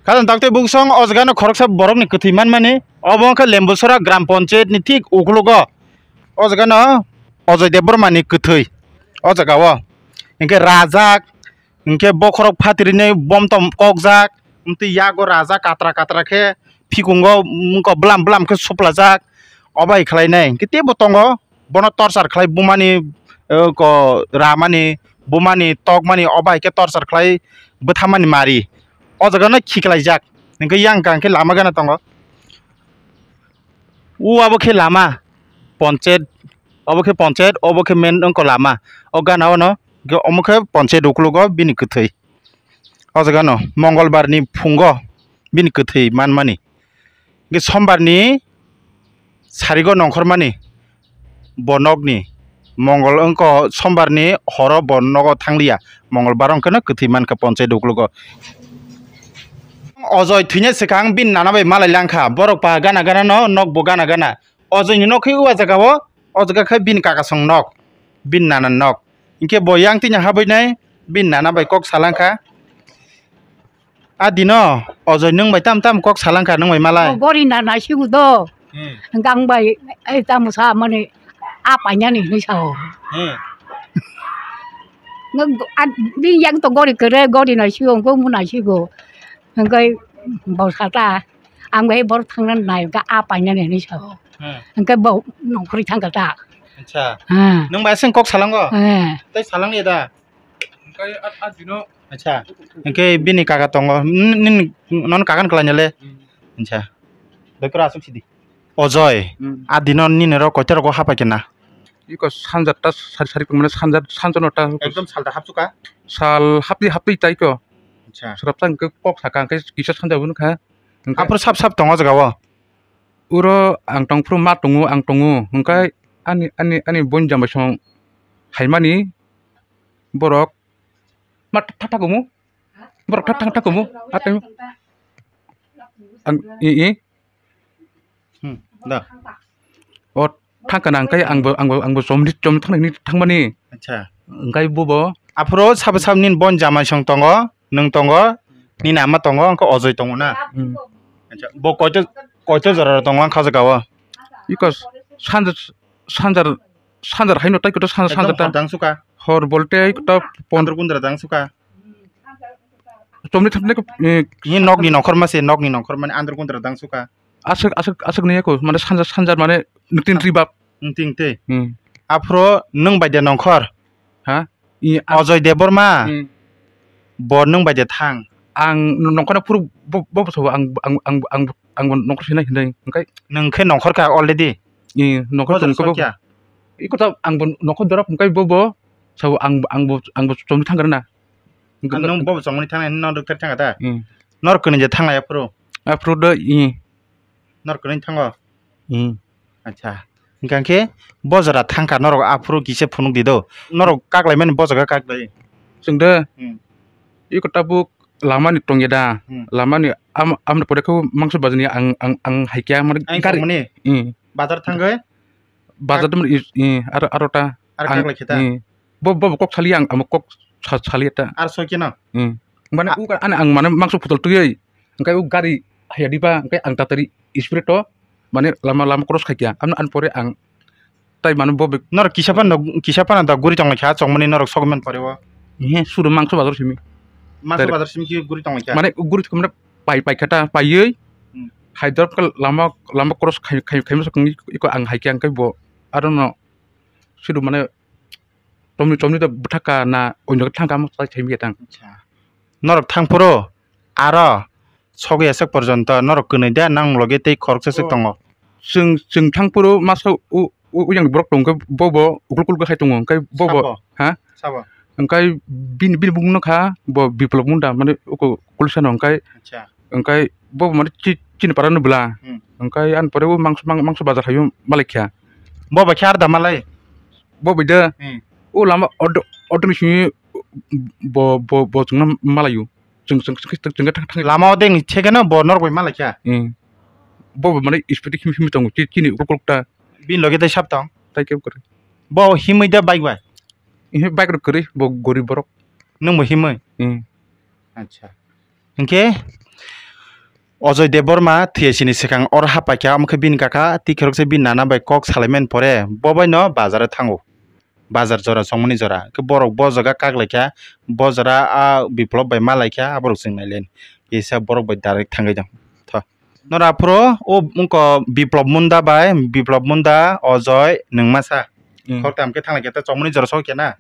Kadang takte buksong ozgano khoroksa borok ni kethiman mani obongka lembusora gram panchayat ni thik uklugo ozgano Ojay Deborma ni kethoi o jagao inke rajak inke bokhorok phatirine bomtom kokjak umti yago raja katra katra khe phikungo mungko blam blam khe suplajak obai khlainai inke tebo tongo bono torsar khlai bumani ko ramani bumani tokmani obai ke torsar khlai bothamani mari o jagano khiklaijak inke yang kang ke lama gana tongo u abo khe lama panchayat obokhe panchayat obokhe men ongko lama o gana ono omokhe panchayat uklugo bini kethoi o jagano mongolbar ni phungo bini kethoi manmani ge sombar ni sarigo nongkhormani bonok ni mongol ongko sombar ni horo bonogo thanglia mongolbar ongkhono kethoi manka panchayat uklugo Ojay thuine sekang bin nanabai malai langkha borok pa gana gana no nok bo gana gana Ojay ni nok uwa jagao o jaga khai bin kakasong nok bin nanan nok inke boyang tinya habai nai bin nana bai kok salangkha adino Ojay nung bai tam tam kok salangkha nung bai malai gori nana sigu do gang bai ai tamusa mane apanya ni sao ngung bin yang to gori kere gori na sigu ko mu na sigu ngai bau khata ang bai bor thangnan nai ga apanya ni sao Angkai bau nongkri thang kata. Acha. Nung bai seng kok salango. Tai salang ni da. Angkai adino. Acha. Angkai bini kakak tongo. Nin non kakan kelanyale. Acha. Bekra asuk sidi. Ojay. Adino nin ro koiter ko hapa kena. Iko sanjata sari pemana sanjanota. Ekdom salda hapsuka. Sal hapi tai ko. Acha. Seraptang ke kok sakang ke kisah sanjabun ka. Apro sap tongo jagawo. Uro ang tongpru mat tongu ang tongu hengkai ani bonjam basong haimani borok mat tatakumu borok tatakumu ateng ang dah o thangkana angkai angbo somni thangni thangmani acha angkai bobo apro sab nin bonjam basong tongo nung tongo ni nama tongo angko Ojay tongo na acha bo koito jara tongo khaja gawa iko sanjar haino tai ko sanjar ta dang suka hor bolte ko 15 gundra dang suka somni thapne ko ni nok ni nokhor mase nok ni nokhor mane andr gundra dang suka asuk niya ko mane sanjar mane nutin ribab ting te apro nung baide nokhor ha Ojay Deborma bo nung baide thang ang nongkona puru bo so ang nongkor sina hindai angkai nungkhe nokhor ka already nongkor ton ko iko ta ang nongkor dorap angkai bo so ang somni thanggarna nung bo somni thang nor dokter thang ta nor kene je thang ya pro do nor kene thango acha ingkangke bojara thangka nor apro kise phunuk dido nor kaklai men bojaga kaklai singde iko tabuk lama ni tongyada lama ni am pore ko mangso bajani ang haikya mar kari bazar thangge bazar dum arota kaklai khita bo kok sali ang am kok sali ta ar sokina mane u an ang mane mangso putol tuyai angkai u gari hayadiba angkai ang tatari spirito mane lama cross khaikya an pore ang tai mane bo nor kisapan da guri tong kha chongmani nor sogmen parewa sudu mangso bazar simi masuk bazar simki guri tong kha mane guri kumna pai kata paiei haidar ka lama cross khaimos iko ang haikya angkai bo arono sudu mane tomni da buthaka na onyo thangka mo sai chaimi tang norok thangpuro aro soge esak porjonto norok kunai da nang loge tei khorok sek tongo sing thangpuro maso u yang brok tong bobo ukul khai tongo kai bobo ha sabo angkai bin bungno kha bo biplop munda mane uko kulsan angkai angkai bobo mane chin parano bla angkai an pore mangso bazar hayu malekya bobo khyar da malai bobo da u lama odo ni sini bo jungna malayu jung lama odeng chegena bo nor goi malekya bobo mane ispeti himi tong chini ukulta bin loge dai saptang tai ke kore bo himida bike ba ini baik keri bo gori borok nung mohimoi acha hingke Ojoi Deborma thiesini sekang or hapakya amkhe bin kaka ti kherokse bin nana bai kok salaimen pore bobai no bazar thango bazar jora songmani jora ke borok bo jaga kaklaikya bo jora a biplop bai malaikya aborok singnailen isa borok bai direct thangai jang tho nora pro o mungko biplop munda Ojoi ningmasa kok tam ke thanglai ta songmani jora sokya na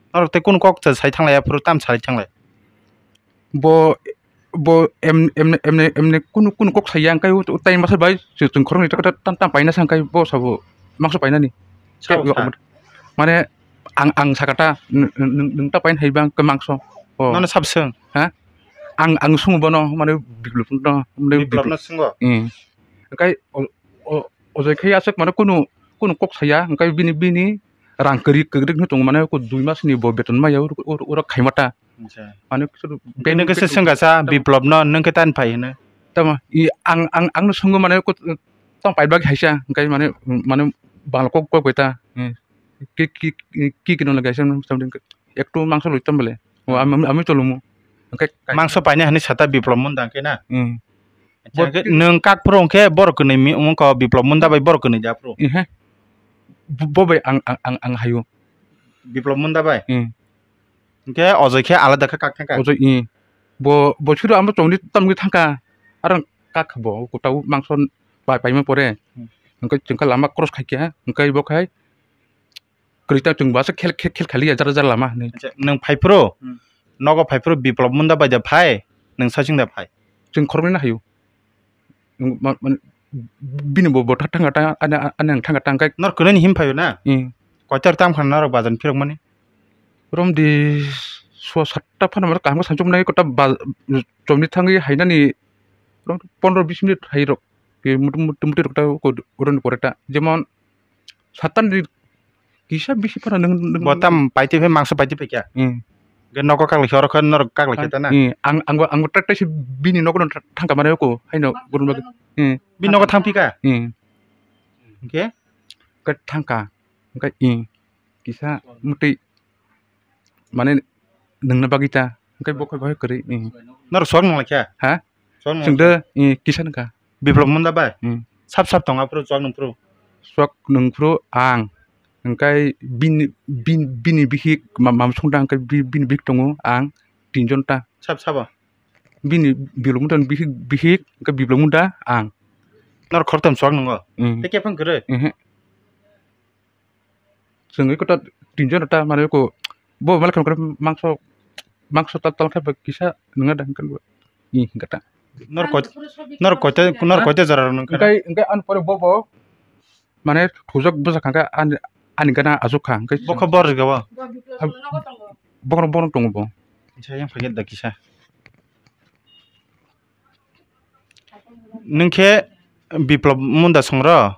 nor te kun kok sai thanglai pro tam sai thanglai bo emne kun kok sayang kai utain masa bai jeng korong itu tan paina sangkai bo sabo maksud paina ni mane ang sakata neng ta pain haibang ke mangso nana sabseng ha ang sungu bono mane biglop no biplop na sungo kai ojoi kai asek mane kun kok saya kai bini rang keri nutung mane ko 2 mas ni bo beton ma ya ura khaimata ane bene ke sengasa biplop no neng ke tan pai ne tama I ang sungu mane ko tong pai bag haisa kai mane bang kok koita ki kino lagay siya something ekto mangso luitam bale ami tolumu mangso paine hani sata biplop munda ke na neng kak prong ke borok ni mi ko biplop munda bai borok ni ja pro bobai ang hayo biplop munda bai ke Ojoi ke alada ka kak ka Ojoi bo churu am tongni tamgi thangka arang kak bo ko tau mangso pai ma pore angkai jengka lama cross khaikya angkai bo khai kerita jeng bahasa khel khali ya jar lama ni neng phai pro nogo phai pro biplop munda bai ja phai neng saching da phai jeng khormi na hayo bini bo thangata anang thangata angkai nor kunen him phayo na koitar tam khan nor bajan phirok mani rom di so satta phana mar kam sanjom nai kota chomni thangi haina ni 15-20 minit hairok ke mutu rokta ko uron koreta jemon satan di kisah bisi para neng botam paiti phe mangso paiti phe kya ge noko kakle khoro khan nor kakle kheta na ang trakta si bini noko thangka mane ko haino gurun bag bin noko thangpi ka ke ke thangka angkai kisah muti mane nengna bagita angkai bokai bokai keri nor song nang kya ha sengde kisah nengka biplop munda bai sap tonga pro jog nang pro swak neng pro ang angkai bini bihik mam songda angkai bini bihik tongo ang tinjon ta sap bini bilung dan bihik angkai biblung muda ang nor khortam swak nang te ke phang kre sengai kota tinjon ta mane ko bo malakam kre mangso tal kha kisah nenga dan kan kata nor kote jara nang angkai an pore bobo mane thujak buja khangka ani gana azuka angkai bo khabar gawa bokon tongo bo yang phaget da kisa nengke biplop munda songra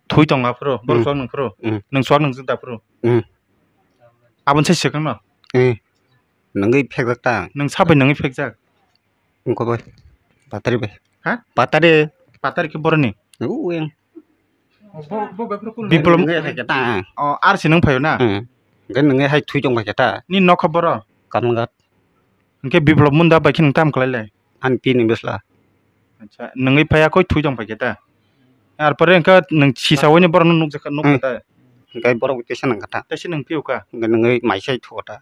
thui tonga pro bor swak nang pro nang swak nang jinda pro abon sai sekang na nangai phek ta nang sabai nangai phek jak ko boy patari be ha patari ke borni ueng biplop nangai phek ta ar sinang phayo na gan nangai hai thui jong phek ta ni nok khabar kan gat ke biplop munda bai kin tam khlai lai an pi ni besla acha nangai phaya koi thui jong phek ta ar pore ka nang sisa woni bor nuk jaka nuk ta gai borok tesa nang kata tesi nang piu ka gan nangai mai sai thota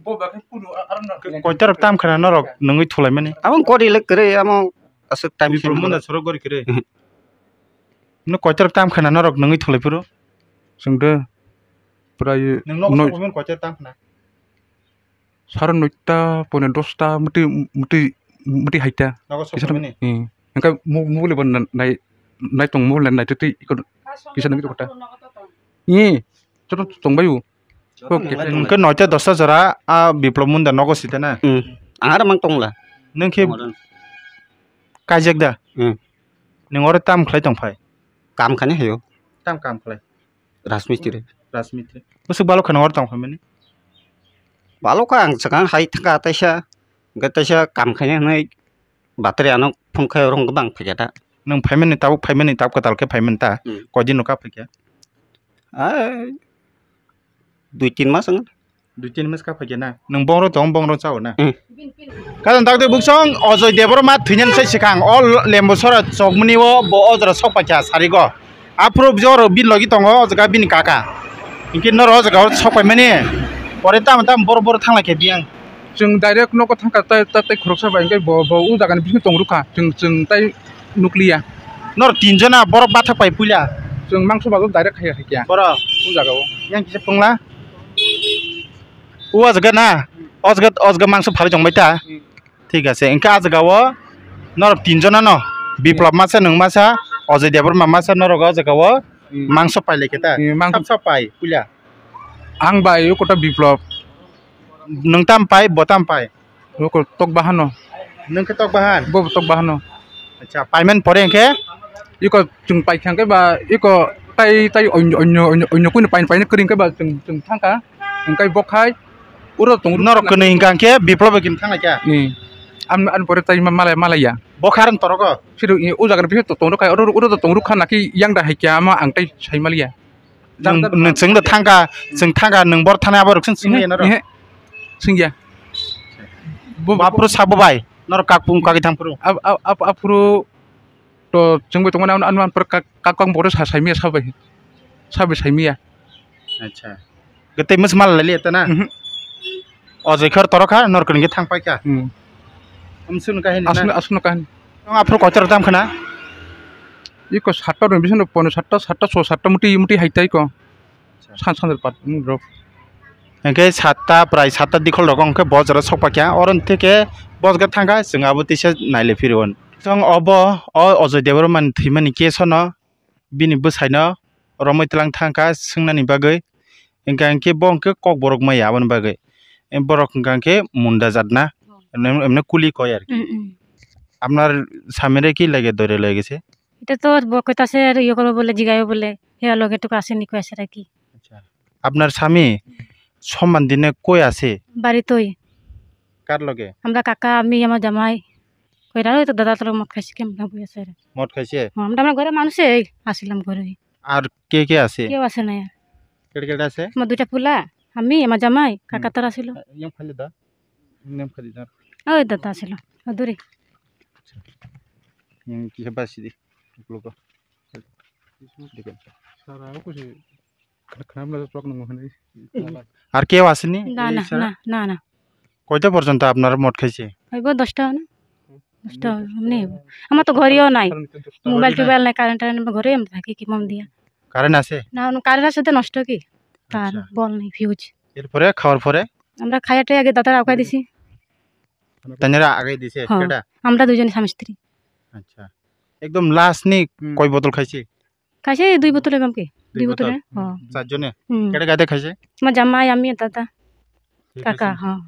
bo ba khai kuno arna koitar tam khana norok nangai thulai mani among kori le kre among asuk time biplop munda soro gori kre no koitar tam khana norok nangai thulai puro sengde prai nang nok komen koitar tam khana saran noita pone 10ta muti haita nok so komen angkai mule bon nai tong mule nai titi ikon kisah nang kota coba tong bayu ke noite 10 jara a biplop munda nogo sitena angar mang tong la nang ke kajek da ning ore tam khlai tong phai kam khane hayo tam kam khlai rasmitri musuk balo khana ore tong phai mani balo ka ang sakang hai thaka taisa ga taisa kam khane nai bateri anok phungkha rong bang phekata nang phai mani tab ka tal ke phai man ta ko din no ka phekya 2-3 মাস ang 2-3 মাস ka phage na nung bongrong tong bongrong chao na Hmm. kajan takde buksong Ojoi Deborma thuinan sai sikang all lembosora chokmuni o bo ojra sokpakya sarigo apro jor bin logi tongo ojga bin kaka inki nor ojga sokpai mani pore tam bor bor thangla ke biang जों direct न'खौ थांखा ताइ खरक साबाय ओंखाय ब उ जागानि बिथिं दंरुखा जों ताइ नुक्लिया nor tinjona bor bathak pai puila जों मांस बागो डाइरेक्ट खाया खाया bor उ जागाव yang kise pungla u ojga na ojga mangso phari jongbai ta ঠিক আছে ইনকা আজগাও নর তিনজনা ন বিপ্লব মাসা নং মাসা Ojoi Deborma মাসা নরগ আজগাও মাংস পাইলে কেতা मांस সব পাই পুলা आं बाय कोटा बिप्लब नों ताम पाइ बताम पाइ को तक बाहानो नों के तक बाहान बो तक बाहानो अच्छा पाइमेन परे के इको जों पाइखांके बा इको ताइ अन्य कुन पाइन करिंके बा जों थांका ओंखाय बखाय उरो दं नरक कने हिंगा के बिप्लब किन थांगा क्या आन परे ताइ मालाया बखारन तरग सिरु उ जागार बिहे तंरुखाय उरो तंरुखा नाखि यांदा हाइकिया मा आंताइ साइमालिया जों थांगा नों बर थाना बर जों सिंगे नर सिंगिया बापुर साबबाय नर काकपुं कागि थांपुरु अब आपुरु तो जोंबो तंगना अनुमान पर काकं बर साइमिया साबे साइमिया अच्छा गते मस माल लाले तना Ojoi खर तरखा नर कने थांपाय क्या हमसुन काहे ना आसनो काहन आपुर कतर दाम खना इको 7टा बिसन 7टा मुटी हाइताय को सान पात रफ ओंखे 7टा प्राय 7टा दिखल रगं ओंखे बजरा सकपाक्या अरन थेके बजगा थांगा जोंहाबो तिसे नायले फिरवन जों अब Ojoi Deborma थैमानि केसन बिनि बोसायनो रमैतलां थांगा सोंनानि बागै ओंखे बंके कक बरक माय आबन बागै एम बरक ओंखे मुंडा जादना एमने कुली कय আর কি আপনার সামনে কি লাগে ধরে লাগেছে এটা তো বকতাছে আর ইয়ে করব বলে জিগাইও বলে হে লগে তো আসেনি কই আসে কি আচ্ছা আপনার স্বামী সম্মান দিনে কই আছে বাড়িতেই কার লগে আমরা কাকা আমি আমার জামাই কইরা ওই তো দাদা তোর মত খাইছি কেমন বই আছে রে মদ খাইছে আমরা ঘরে মানুষে আসিলাম ঘরে আর কে আছে কেউ আসে না কেড়ে আছে আমার দুইটা পুলা আমি আমার জামাই কাকা তোর আসিল ইয়ম খালি দা নেম খালি দা ওই দাদা আসিল দূরে কি বাসি দি লোক দেখেন सारा कुछ खानामला टक नंगो हनै আর কেউ আসেনি না না না না না কয়টা পর্যন্ত আপনারা মদ খাইছে হইব 10টা না 10টা নেই আমার তো ঘরেও নাই মোবাইল টোবাইল নাই কারেন্ট ঘরে আমরা থাকি কি মম দিয়া কারেন্ট আছে না কারেন্টের সাথে নষ্ট কি তার বল নাই ফিউজ এরপরে খাওয়ার পরে আমরা খাইয়াতে আগে দাদার আউকাই দিছি তানেরা আগে দিছে হ্যাঁ। কেডা আমরা দুজন স্বামী স্ত্রী আচ্ছা একদম লাস্ট নি কয় বোতল খাইছে খাইছে 2 বোতল এরকম কি 2 বোতল হ্যাঁ চারজনে কেডা গাতে খাইছে আমার জামাই আমি দাদা কাকা হ্যাঁ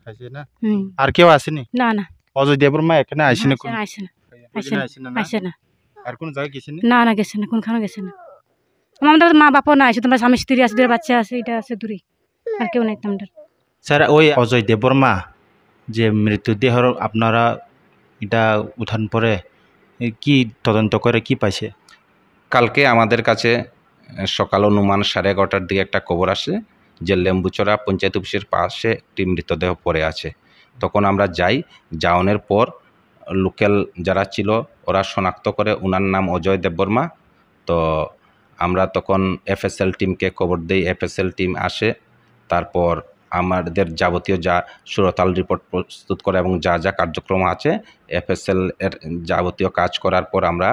খাইছে না হুম আর কেউ আসেনি না না Ojoi Deborma এখানে আসেনি কোন আসে না আসে না আর কোন জায়গায় গেছেনি না না গেছে না কোনখানে গেছে না আমাদের মা বাবা নাই শুধু আমার স্বামী স্ত্রী আছে দুটো বাচ্চা আছে এটা আছে দূরে আর কেউ নাই আমাদের স্যার ওই Ojoi Deborma যে মৃতদেহর আপনারা এটা উঠান পরে কি তদন্ত করে কি পাইছে কালকে আমাদের কাছে সকাল অনুমান 11:30টার দিকে একটা খবর আসে যে লেম্বুচড়া পঞ্চায়েত অফিসের পাশে একটি মৃতদেহ পড়ে আছে তখন আমরা যাই যাওয়ানোর পর লোকাল যারা ছিল ওরা শনাক্ত করে ওনার নাম Ojoi Deborma তো আমরা তখন এফএসএল টিমকে খবর দেই এফএসএল টিম আসে তারপর আমাদের যাবতীয় যা সুরতাল রিপোর্ট প্রস্তুত করে এবং যা যা কার্যক্রম আছে এফএসএল এর যাবতীয় কাজ করার পর আমরা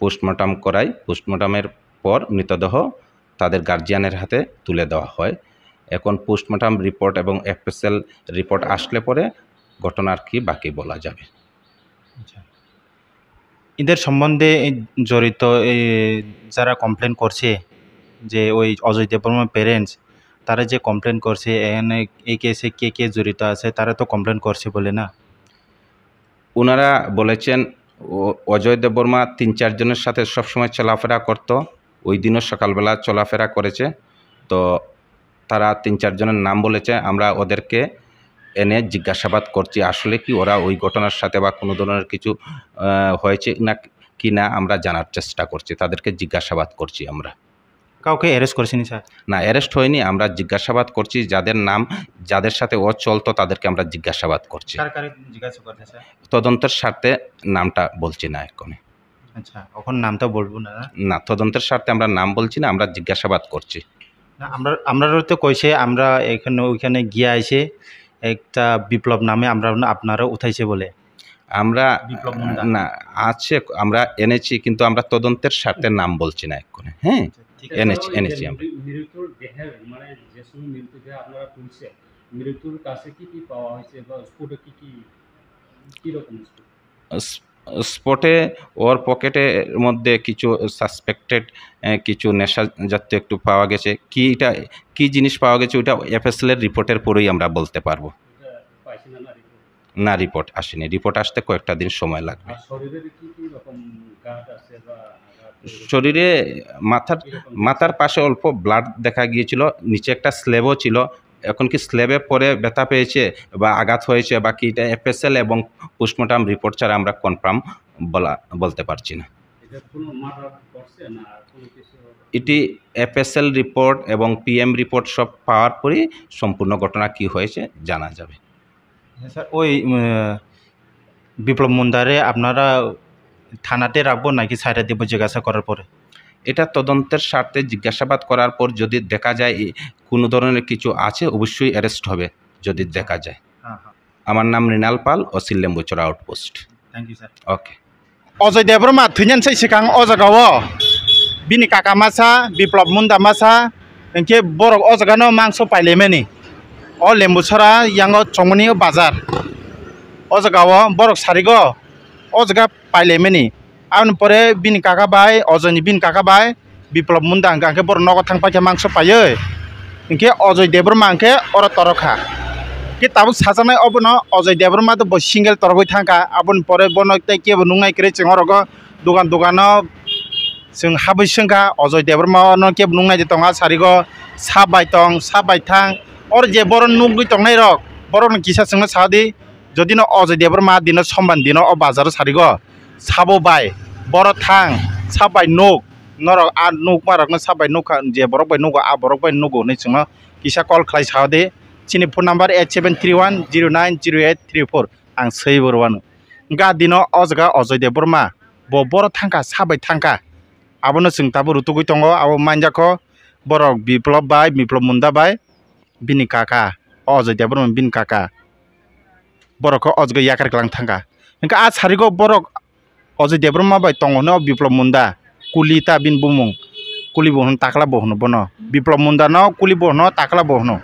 পোস্টমর্টম করাই পোস্টমর্টমের পর মৃতদেহ তাদের গার্জিয়ানের হাতে তুলে দেওয়া হয় এখন পোস্টমর্টম রিপোর্ট এবং এফএসএল রিপোর্ট আসলে পরে ঘটনার কি বাকি বলা যাবে এদের সম্বন্ধে জড়িত যারা কমপ্লেন করছে যে ওই Ojoi Deborma প্যারেন্টস তারা যে কমপ্লেন করছে এখানে এই কেসে কে জড়িত আছে তারা তো কমপ্লেন করছে বলে না ওনারা বলেছেন Ojoi Deborma 3-4 জনের সাথে সবসময় চলাফেরা করতো ওই দিনও সকালবেলা চলাফেরা করেছে তো তারা 3-4 জনের নাম বলেছে আমরা ওদেরকে এনে জিজ্ঞাসাবাদ করছি আসলে কি ওরা ওই ঘটনার সাথে বা কোনো ধরনের কিছু হয়েছে না কি না আমরা জানার চেষ্টা করছি তাদেরকে জিজ্ঞাসাবাদ করছি আমরা কাউকে অ্যারেস্ট করেছেন স্যার? না, অ্যারেস্ট হয়নি, আমরা জিজ্ঞাসাবাদ করছি। যাদের নাম, যাদের সাথে ও চলতো তাদেরকে আমরা জিজ্ঞাসাবাদ করছি। কার কার জিজ্ঞাসা করতে স্যার? তদন্তের স্বার্থে নামটা বলছি না এখন। আচ্ছা, এখন নামটা বলবো না? না, তদন্তের স্বার্থে আমরা নাম বলছি না, আমরা জিজ্ঞাসাবাদ করছি। না, আমরাও তো কইছে আমরা এখানে ওইখানে গিয়ে আইছে একটা বিপ্লব নামে আপনারা উঠাইছে বলে। আমরা বিপ্লব মুন্ডা। না আছে, আমরা এনেছি, কিন্তু আমরা তদন্তের স্বার্থে নাম বলছি না এখন। হ্যাঁ, এনেছি আমরা। মৃত্যুর দেহের মানে যে সময় মৃত্যু দেহ আপনারা তুলছে, মৃত্যুর কাছে কি কি পাওয়া হয়েছে বা স্পটে কি রকম স্পটে ওর পকেটের মধ্যে কিছু সাসপেক্টেড কিছু নেশা জাতীয় একটু পাওয়া গেছে। কি জিনিস পাওয়া গেছে ওইটা এফএসএল এর রিপোর্টের পরেই আমরা বলতে পারবো। না, রিপোর্ট আসেনি, রিপোর্ট আসতে কয়েকটা দিন সময় লাগবে। শরীরে মাথার পাশে অল্প ব্লাড দেখা গিয়েছিল, নিচে একটা স্ল্যাবও ছিল। এখন কি স্ল্যাবে পরে ব্যথা পেয়েছে বা আঘাত হয়েছে বা কি, এটা এফএসএল এবং পোস্টমর্টম রিপোর্ট ছাড়া আমরা কনফার্ম বলতে পারছি না। এটি এফএসএল রিপোর্ট এবং পিএম রিপোর্ট সব পাওয়ার পরই সম্পূর্ণ ঘটনা কি হয়েছে জানা যাবে। স্যার, ওই বিপ্লব মুন্ডারে আপনারা থানাতে রাখবো নাকি সাইডে দেবো জিজ্ঞাসা করার পরে? এটা তদন্তের স্বার্থে জিজ্ঞাসাবাদ করার পর যদি দেখা যায় কোনো ধরনের কিছু আছে, অবশ্যই অ্যারেস্ট হবে যদি দেখা যায়। আমার নাম Mrinal Pal, OC Lembucherra outpost. Thank you sir. Okay. Ajay Debbarma থৈনাनसै सिगां अ जायगायाव बिनि काका मासा बिप्लब मुन्डा मासा इनके बरक अ जायगानो मांस पाइलेमेनि अ लेम्बुचरा यांगो चंगमनि बाजार अ जायगायाव बरक सारिगो अ जायगा पाइलेमेनि आन परे बिनि काका बाय अजयनि बिनि काका बाय बिप्लब मुन्डा अंके बरक नगद थांपाके मांस पायो इनके अजय देबबर्मा अंके अर तरखा कि ताबो साजानाय अबनो अजय देबबर्मा तो सिंगल तरगै थांका आबन परे बनो केबो नुंगाय करे चंगरगो दुकान जों हाबैसंगा अजय देबबर्मा न केबो नुंगाय दंगा सारिगो सा बायथां और जे बर नुगै तंनाय रक बरन किसा संग सादि जदि न अजय देबबर्मा दिन सम्मान दिन अ बाजार सारिगो साबो बाय बर थां साबाय नुग नरक आ नुग मारक साबाय नुग जे बरक बाय नुग आ बरक बाय नुग नै जों किसा कल खालाय सादि चिनि फोन नम्बर 8731090834 आं सै बरवानो गा दिन अजगा अजय देबबर्मा बर थांका साबाय थांका आबनो जों ताबो रुतुगै दङ आबो मानजाखौ बरक बिप्लब मुन्डा बाय बिनि काका अजय देबबर्मा बिनि काका बरकखौ अजगा याकार गलां थांका इनका आ सारिगो बरक अजय देबबर्मा बाय दङनो बिप्लब मुन्डा कुलिता बिन बुमुं कुलि बहन ताकला बहनो बनो बिप्लब मुन्डा न कुलि बहनो ताकला बहनो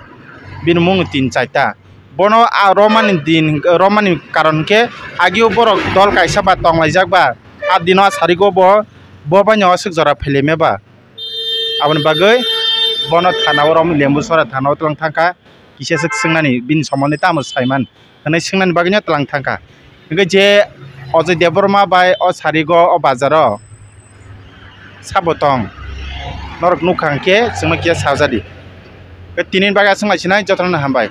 बिन मुंग 3-4टा बनो आ रमानि कारण के आगियो बरक दल कायसा बा तंलायजाकबा आ दिनो सारिगो बायनो जरा फैलेमेबा आबन बागै बनो थानाव रम लेम्बुचरा थानाव तलां थांका किसेसक सोंनानि बिन समनि ताम साइमान हनै सोंनानि बागैनो तलां थांका इनके जे अजय देबबर्मा बाय अ सारिगो अ बाजारो साबतं नरक नुखांके जोंनो किया साजादि तीन बागा सोंलायसिनाय जतन हामबाय।